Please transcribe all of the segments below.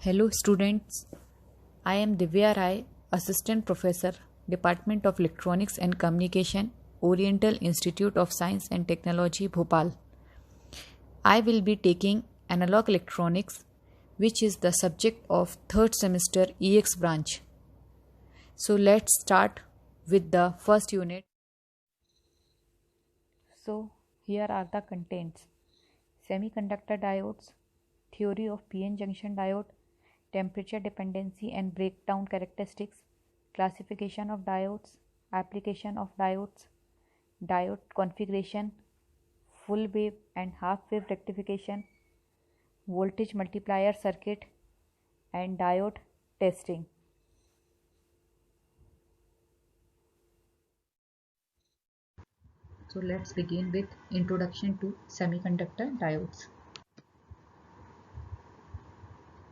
Hello students, I am Divya Rai, Assistant Professor, Department of Electronics and Communication, Oriental Institute of Science and Technology, Bhopal. I will be taking Analog Electronics, which is the subject of third semester EX branch. So let's start with the first unit. So here are the contents. Semiconductor diodes, theory of PN junction diode, temperature dependency and breakdown characteristics, classification of diodes, application of diodes, diode configuration, full wave and half wave rectification, voltage multiplier circuit, and diode testing. So let's begin with introduction to semiconductor diodes.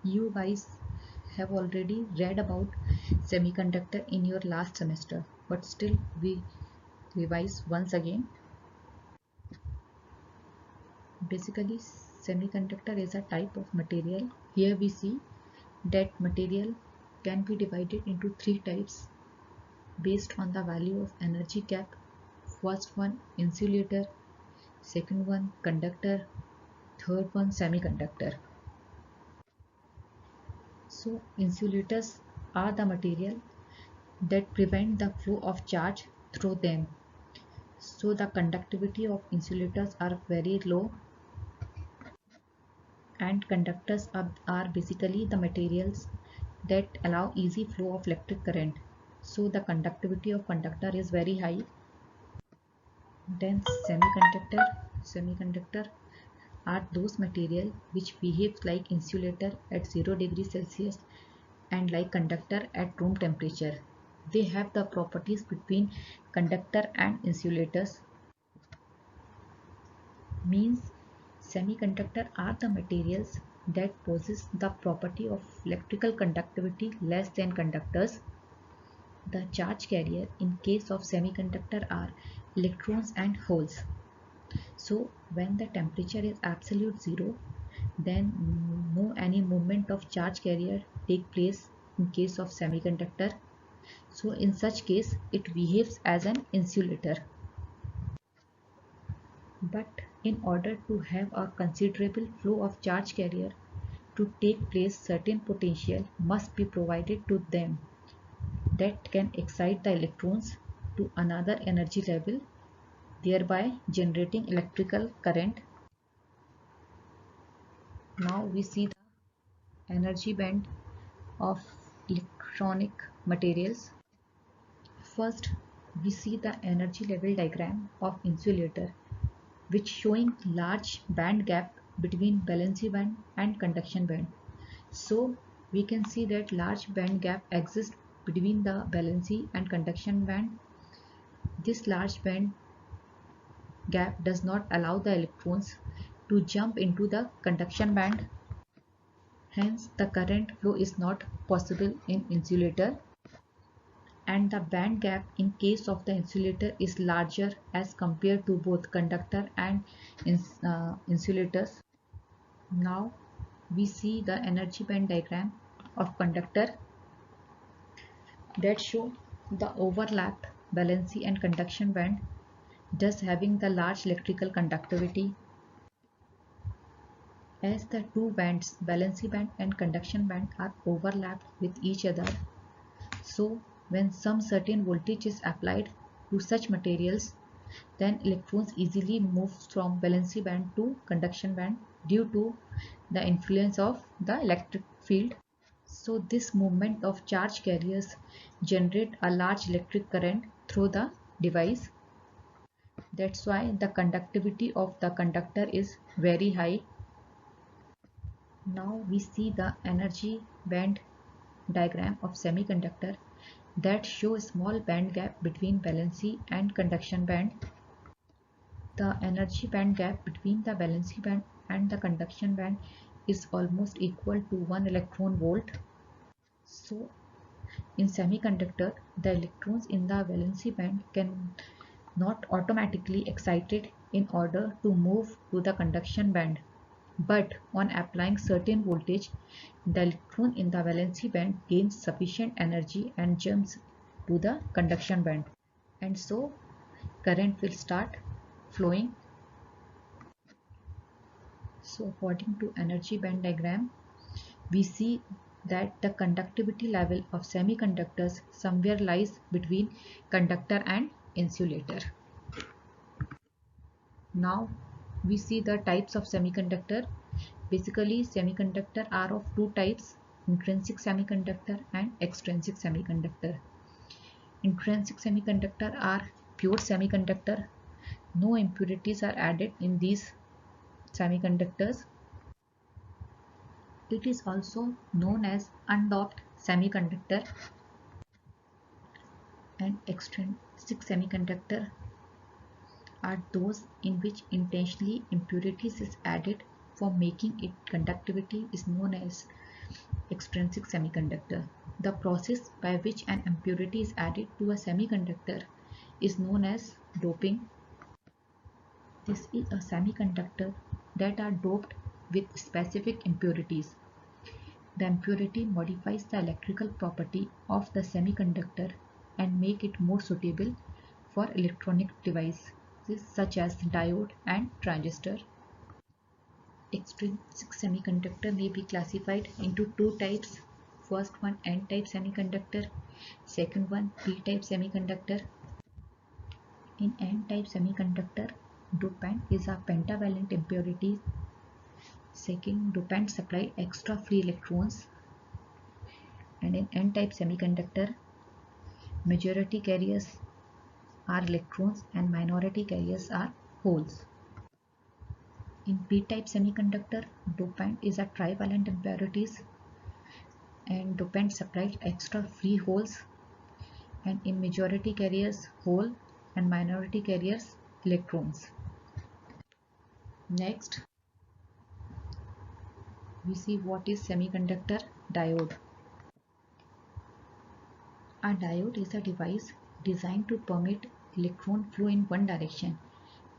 You guys have already read about semiconductor in your last semester, but still we revise once again. Basically, semiconductor is a type of material. Here we see that material can be divided into three types based on the value of energy gap. First one insulator, second one conductor, third one semiconductor. So insulators are the material that prevent the flow of charge through them. So the conductivity of insulators are very low, and conductors are basically the materials that allow easy flow of electric current. So the conductivity of conductor is very high. Then semiconductor are those material which behaves like insulator at 0 degrees Celsius and like conductor at room temperature. They have the properties between conductor and insulators. Means semiconductor are the materials that possess the property of electrical conductivity less than conductors. The charge carrier in case of semiconductor are electrons and holes. So when the temperature is absolute zero, then no any movement of charge carrier take place in case of semiconductor. So in such case it behaves as an insulator. But in order to have a considerable flow of charge carrier to take place, certain potential must be provided to them that can excite the electrons to another energy level, thereby generating electrical current. Now we see the energy band of electronic materials. First, we see the energy level diagram of insulator, which showing large band gap between valency band and conduction band. So we can see that large band gap exists between the valency and conduction band. This large band gap does not allow the electrons to jump into the conduction band. Hence, the current flow is not possible in insulator, and the band gap in case of the insulator is larger as compared to both conductor and insulators. Now we see the energy band diagram of conductor that show the overlapped valency and conduction band, thus having the large electrical conductivity. As the two bands, valency band and conduction band, are overlapped with each other, so when some certain voltage is applied to such materials, then electrons easily move from valency band to conduction band due to the influence of the electric field. So this movement of charge carriers generate a large electric current through the device. That's why the conductivity of the conductor is very high. Now we see the energy band diagram of semiconductor that show a small band gap between valency and conduction band. The energy band gap between the valency band and the conduction band is almost equal to 1 electron volt. So in semiconductor, the electrons in the valency band can not automatically excited in order to move to the conduction band. But on applying certain voltage, the electron in the valency band gains sufficient energy and jumps to the conduction band, and so current will start flowing. So according to energy band diagram, we see that the conductivity level of semiconductors somewhere lies between conductor and insulator. Now we see the types of semiconductor. Basically, semiconductor are of two types: intrinsic semiconductor and extrinsic semiconductor. Intrinsic semiconductor are pure semiconductor. No impurities are added in these semiconductors. It is also known as undoped semiconductor. And extrinsic semiconductor are those in which intentionally impurities is added for making it conductivity is known as extrinsic semiconductor. The process by which an impurity is added to a semiconductor is known as doping. This is a semiconductor that are doped with specific impurities. The impurity modifies the electrical property of the semiconductor and make it more suitable for electronic devices such as diode and transistor. Extrinsic semiconductor may be classified into two types. First one, N-type semiconductor. Second one, P-type semiconductor. In N-type semiconductor, dopant is a pentavalent impurity. Second, dopant supply extra free electrons. And in N-type semiconductor, majority carriers are electrons and minority carriers are holes. In P-type semiconductor, dopant is a trivalent impurities and dopant supplies extra free holes, and in majority carriers hole and minority carriers electrons. Next, we see what is semiconductor diode. A diode is a device designed to permit electron flow in one direction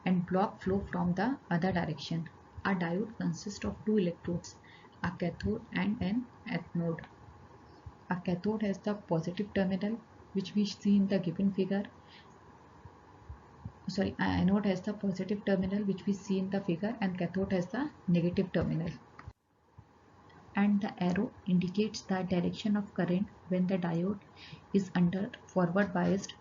and block flow from the other direction. A diode consists of two electrodes, a cathode and an anode. A cathode has the positive terminal, which we see in the given figure. An anode has the positive terminal, which we see in the figure, and cathode has the negative terminal. And the arrow indicates the direction of current when the diode is under forward biased.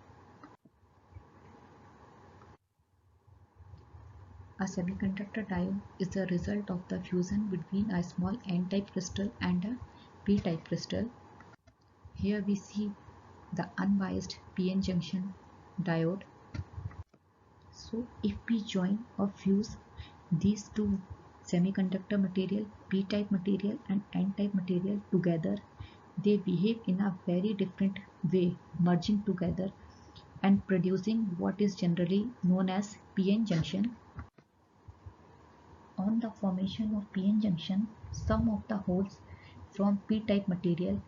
A semiconductor diode is the result of the fusion between a small N-type crystal and a P-type crystal. Here we see the unbiased PN junction diode. So if we join or fuse these two semiconductor material, P-type material and N-type material together, they behave in a very different way, merging together and producing what is generally known as PN junction. On the formation of PN junction, some of the holes from P-type material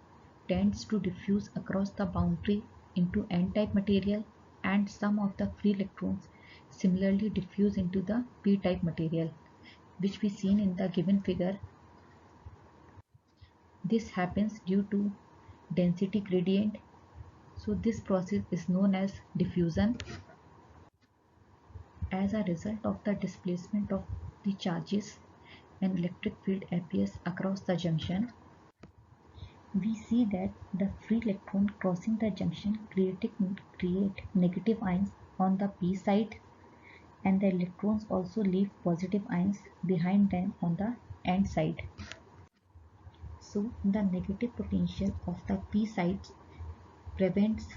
tends to diffuse across the boundary into N-type material, and some of the free electrons similarly diffuse into the P-type material, which we seen in the given figure. This happens due to density gradient. So this process is known as diffusion. As a result of the displacement of the charges, an electric field appears across the junction. We see that the free electron crossing the junction create negative ions on the p side, and the electrons also leave positive ions behind them on the n side. So the negative potential of the p sides prevents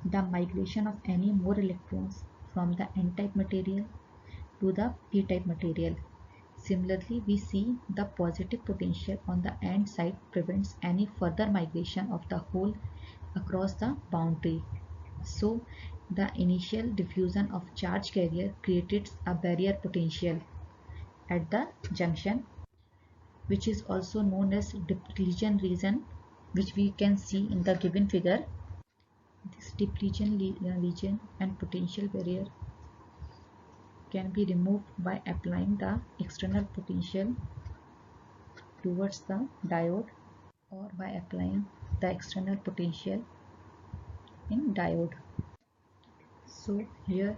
the migration of any more electrons from the n-type material to the p-type material. Similarly, we see the positive potential on the end side prevents any further migration of the hole across the boundary. So the initial diffusion of charge carrier creates a barrier potential at the junction, which is also known as depletion region, which we can see in the given figure. This depletion region and potential barrier can be removed by applying the external potential towards the diode or by applying the external potential in diode. So here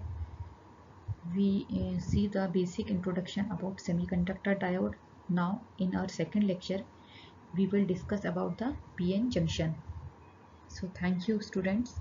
we see the basic introduction about semiconductor diode. Now in our second lecture we will discuss about the PN junction. So thank you students.